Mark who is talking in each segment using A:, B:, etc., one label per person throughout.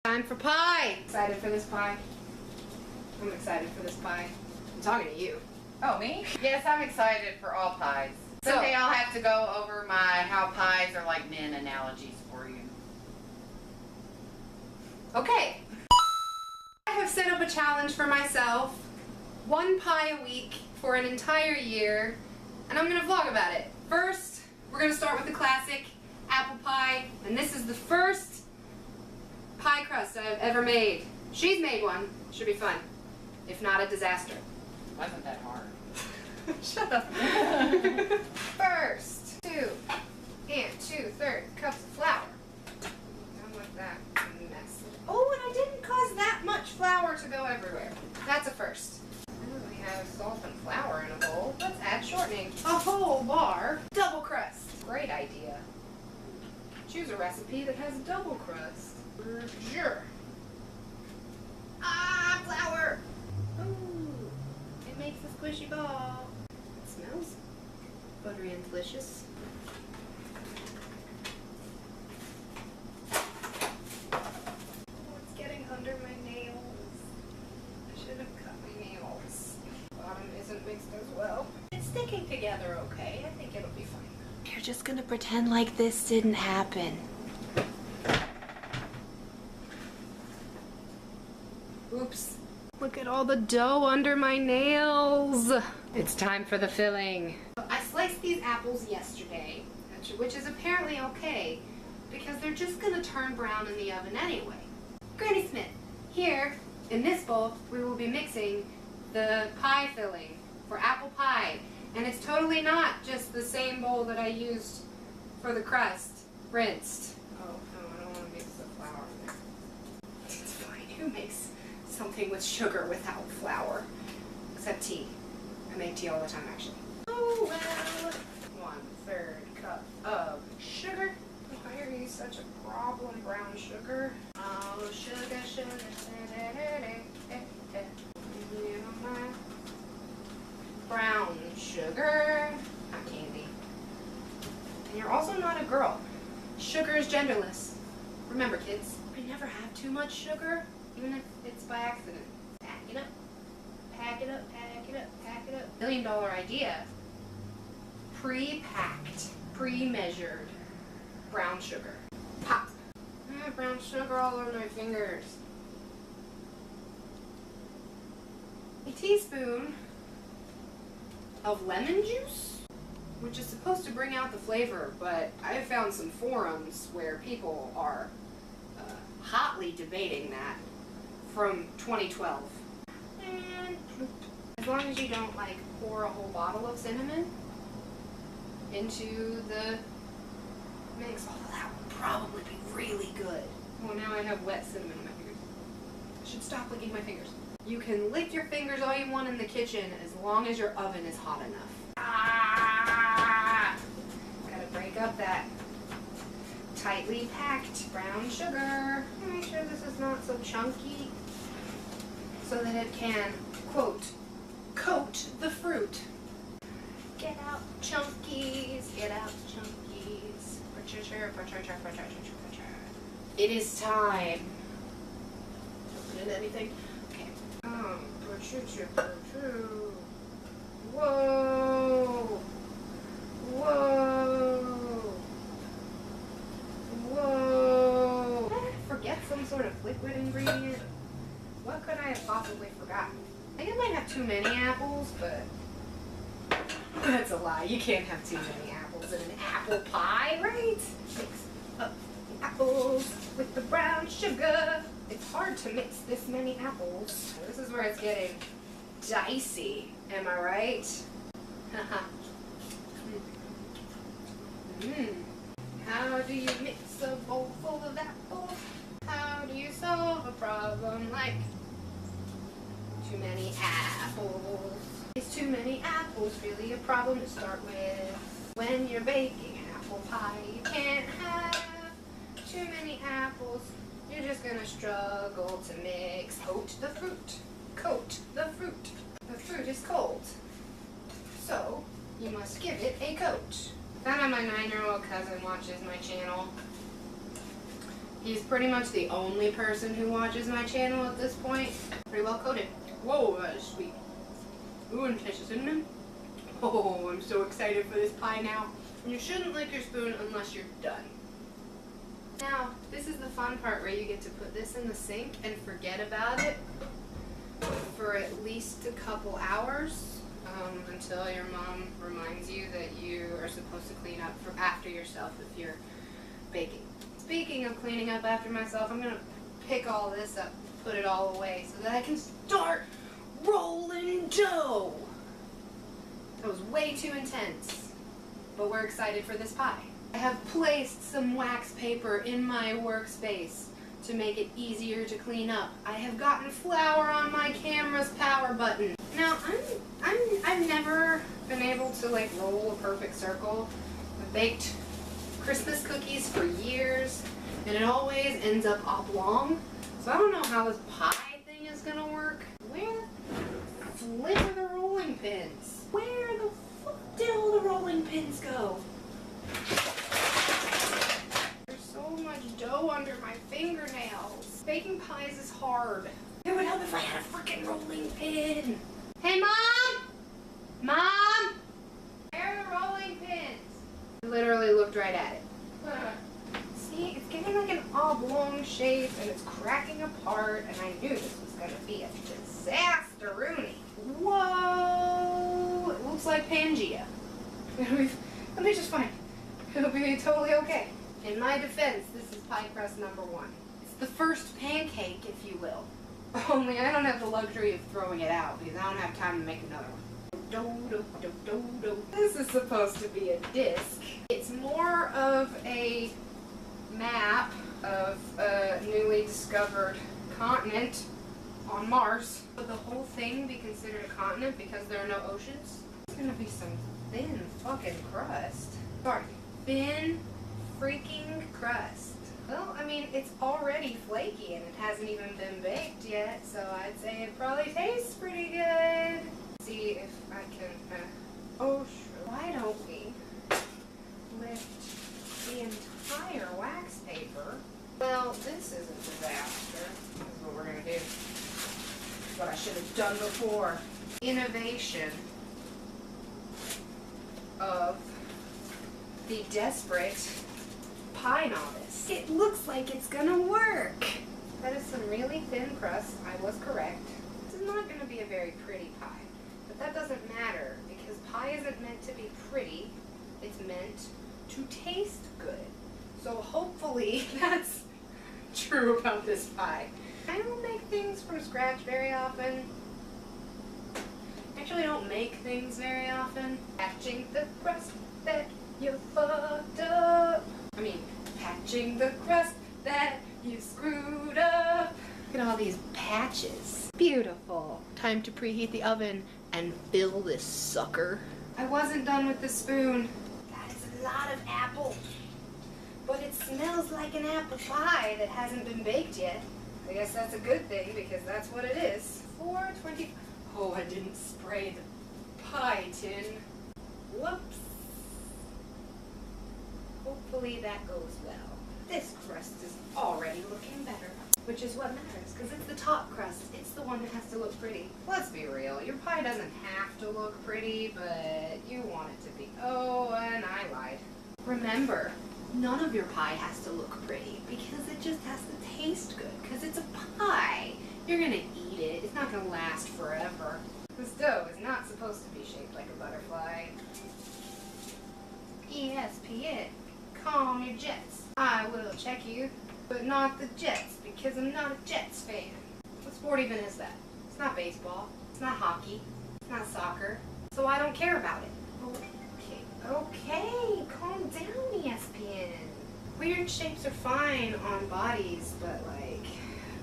A: Time for pie! Excited for this pie? I'm excited for this pie. I'm talking to you.
B: Oh, me? Yes, I'm excited for all pies. Someday I'll have to go over my how pies are like men analogies for you.
A: Okay. I have set up a challenge for myself. 1 pie a week for an entire year. And I'm going to vlog about it. First, we're going to start with the classic apple pie. And this is the first pie crust I've ever made. She's made one. Should be fun. If not, a disaster.
B: Wasn't that hard?
A: Shut up. First, 2 2/3 cups of flour. Done with that mess. Oh, and I didn't cause that much flour to go everywhere. That's a first. We have salt and flour in a bowl. Let's add shortening. A whole bar. Double crust. Great idea. Choose a recipe that has double crust. Sure. Ah, flour. Ooh, it makes a squishy ball. It smells buttery and delicious. Oh, it's getting under my nails. I should have cut my nails. Bottom isn't mixed as well. It's sticking together okay. I think it'll be fine. You're just gonna pretend like this didn't happen. Oops. Look at all the dough under my nails. It's time for the filling. I sliced these apples yesterday, which is apparently okay, because they're just gonna turn brown in the oven anyway. Granny Smith, here, in this bowl, we will be mixing the pie filling for apple pie. And it's totally not just the same bowl that I used for the crust, rinsed. Oh, no, I don't want to mix the flour in there. It's fine. Who makes something with sugar without flour? Except tea. I make tea all the time, actually. Oh, well. 1/3 cup of sugar. Why are you such a problem, brown sugar? Oh, sugar, sugar. Brown sugar. Not candy. And you're also not a girl. Sugar is genderless. Remember, kids, we never have too much sugar, even if it's by accident. Pack it up. Pack it up, pack it up, pack it up. $1 million idea. Pre-packed, pre-measured brown sugar. Pop. Brown sugar all over my fingers. A teaspoon of lemon juice, which is supposed to bring out the flavor, but I found some forums where people are hotly debating that from 2012. And as long as you don't like pour a whole bottle of cinnamon into the mix, oh, that would probably be really good. Well, now I have wet cinnamon in my fingers. I should stop licking my fingers. You can lick your fingers all you want in the kitchen as long as your oven is hot enough. Ah! Gotta break up that tightly packed brown sugar. Make sure this is not so chunky so that it can, quote, coat the fruit. Get out chunkies, get out chunkies. It is time. Don't put in anything. Whoa! Whoa! Whoa! Did I forget some sort of liquid ingredient? What could I have possibly forgotten? I think I might have too many apples, but that's a lie. You can't have too many apples in an apple pie, right? Mix up the apples with the brown sugar. It's hard to mix this many apples. This is where it's getting dicey, am I right? How do you mix a bowl full of apples? How do you solve a problem like too many apples? Is too many apples really a problem to start with? When you're baking an apple pie, you can't have too many apples. You're just gonna struggle to mix. Coat the fruit. Coat the fruit. The fruit is cold, so you must give it a coat. Found out my 9-year-old cousin watches my channel. He's pretty much the only person who watches my channel at this point. Pretty well coated. Whoa, that is sweet. Ooh, and taste of cinnamon. Oh, I'm so excited for this pie now. You shouldn't lick your spoon unless you're done. Now, this is the fun part where you get to put this in the sink and forget about it for at least a couple hours until your mom reminds you that you are supposed to clean up after yourself if you're baking. Speaking of cleaning up after myself, I'm going to pick all this up, put it all away so that I can start rolling dough. That was way too intense, but we're excited for this pie. I have placed some wax paper in my workspace to make it easier to clean up. I have gotten flour on my camera's power button. Now, I've never been able to like roll a perfect circle. I've baked Christmas cookies for years, and it always ends up oblong. So I don't know how this pie thing is gonna work. Where the flip are the rolling pins? Where the fuck did all the rolling pins go? There's so much dough under my fingernails. Baking pies is hard. It would help if I had a freaking rolling pin. Hey, Mom! Mom! Where are the rolling pins? I literally looked right at it. See, it's getting like an oblong shape and it's cracking apart, and I knew this was going to be a disaster-rooney. Whoa! It looks like Pangea. It'll be just fine. It'll be totally okay. In my defense, this is pie crust number 1. It's the first pancake, if you will. Only I don't have the luxury of throwing it out because I don't have time to make another one. This is supposed to be a disc. It's more of a map of a newly discovered continent on Mars. Would the whole thing be considered a continent because there are no oceans? It's gonna be some thin fucking crust. Sorry, thin freaking crust. Well, I mean, it's already flaky and it hasn't even been baked yet, so I'd say it probably tastes pretty good. See if I can, oh sure. Why don't we lift the entire wax paper? Well, this is a disaster. This is what we're gonna do. What I should have done before. Innovation of the desperate pie novice. It looks like it's gonna work. That is some really thin crust. I was correct. This is not gonna be a very pretty pie. But that doesn't matter because pie isn't meant to be pretty. It's meant to taste good. So hopefully that's true about this pie. I don't make things from scratch very often. Actually, I don't make things very often. Patching the crust that you fucked up. I mean, patching the crust that you screwed up. Look at all these patches. Beautiful. Time to preheat the oven and fill this sucker. I wasn't done with the spoon. That is a lot of apple. But it smells like an apple pie that hasn't been baked yet. I guess that's a good thing because that's what it is. 420. Oh, I didn't spray the pie tin. Whoops. Hopefully that goes well. This crust is already looking better, which is what matters because it's the top crust. It's the one that has to look pretty. Let's be real. Your pie doesn't have to look pretty, but you want it to be. Oh, and I lied. Remember, none of your pie has to look pretty because it just has to taste good because it's a pie. You're gonna eat it. It's not gonna last forever. This dough is not supposed to be shaped like a butterfly. ESPN, calm your jets. I will check you, but not the Jets because I'm not a Jets fan. What sport even is that? It's not baseball. It's not hockey. It's not soccer. So I don't care about it. Okay, calm down, ESPN. Weird shapes are fine on bodies, but like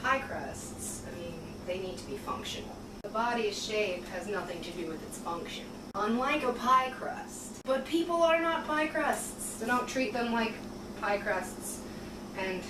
A: pie crusts, I mean, they need to be functional. The body's shape has nothing to do with its function. Unlike a pie crust. But people are not pie crusts, so don't treat them like pie crusts and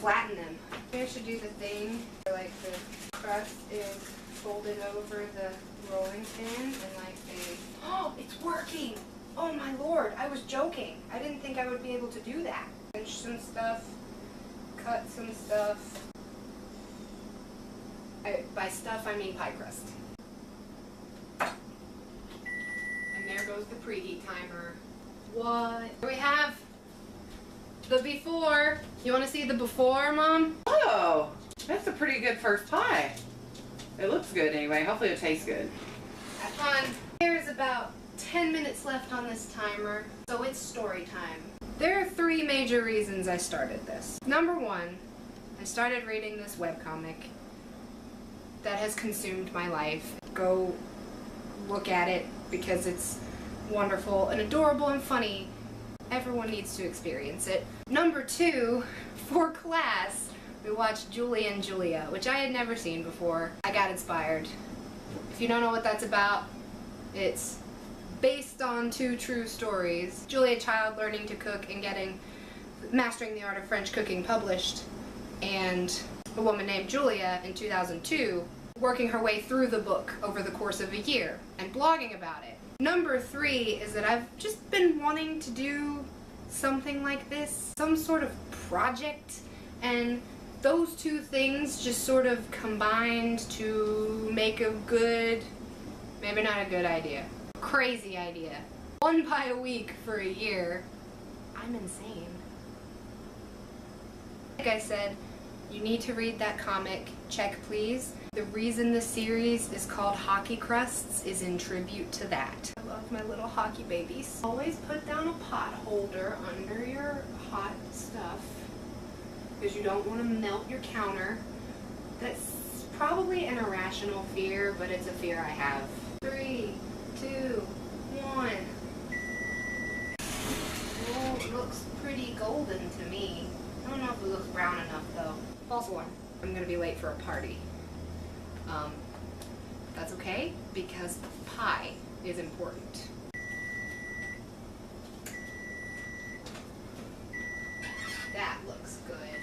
A: flatten them. Maybe I should do the thing where like the crust is folded over the rolling pin and like they, oh, it's working! Oh my lord, I was joking. I didn't think I would be able to do that. Pinch some stuff cut some stuff. By stuff, I mean pie crust. And there goes the preheat timer. What? Here we have the before. You want to see the before, Mom?
B: Oh, that's a pretty good first pie. It looks good anyway. Hopefully it tastes good.
A: Have fun. There's about 10 minutes left on this timer, so it's story time. There are 3 major reasons I started this. Number 1, I started reading this webcomic that has consumed my life. Go look at it because it's wonderful and adorable and funny. Everyone needs to experience it. Number 2, for class, we watched Julie and Julia, which I had never seen before. I got inspired. If you don't know what that's about, it's based on 2 true stories. Julia Child learning to cook and mastering the art of French cooking published, and a woman named Julia in 2002 working her way through the book over the course of a year and blogging about it. Number 3 is that I've just been wanting to do something like this, some sort of project, and those 2 things just sort of combined to make a good, maybe not a good idea, crazy idea. 1 pie a week for a year. I'm insane. Like I said, you need to read that comic. Check, please. The reason the series is called Hockey Crusts is in tribute to that. I love my little hockey babies. Always put down a pot holder under your hot stuff because you don't want to melt your counter. That's probably an irrational fear, but it's a fear I have. 3, 2, 1. Oh, it looks pretty golden to me. I don't know if it looks brown enough though. False alarm. I'm gonna be late for a party. That's okay because pie is important. That looks good.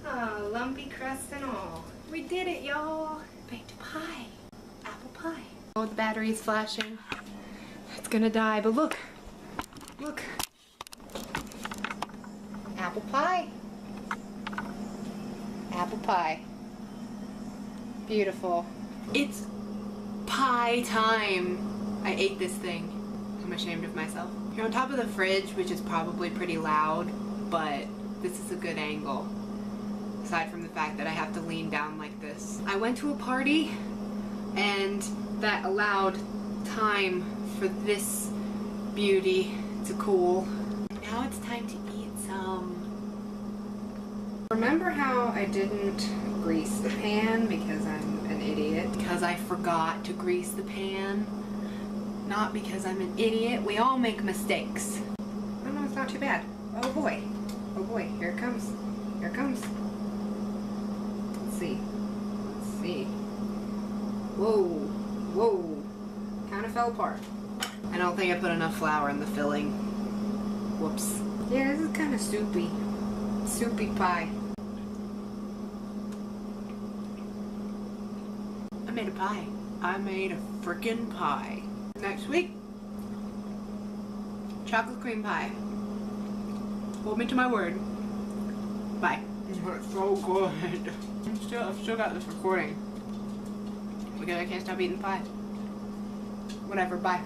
A: Oh, lumpy crust and all. We did it, y'all. Baked pie. Apple pie. Oh, the battery's flashing. It's gonna die, but look. Look. Apple pie. Apple pie. Beautiful. It's pie time. I ate this thing. I'm ashamed of myself. You're on top of the fridge, which is probably pretty loud, but this is a good angle. Aside from the fact that I have to lean down like this. I went to a party and that allowed time for this beauty to cool. Now it's time to eat some. Remember how I didn't grease the pan because I'm an idiot? Because I forgot to grease the pan. Not because I'm an idiot. We all make mistakes. Oh no, it's not too bad. Oh boy. Oh boy, here it comes. Here it comes. Let's see. Let's see. Whoa. Whoa. Kind of fell apart. I don't think I put enough flour in the filling. Whoops. Yeah, this is kind of soupy. Soupy pie. I made a pie. I made a frickin' pie. Next week, chocolate cream pie. Hold me to my word. Bye. It's so good. I've still got this recording because I can't stop eating pie. Whatever, bye.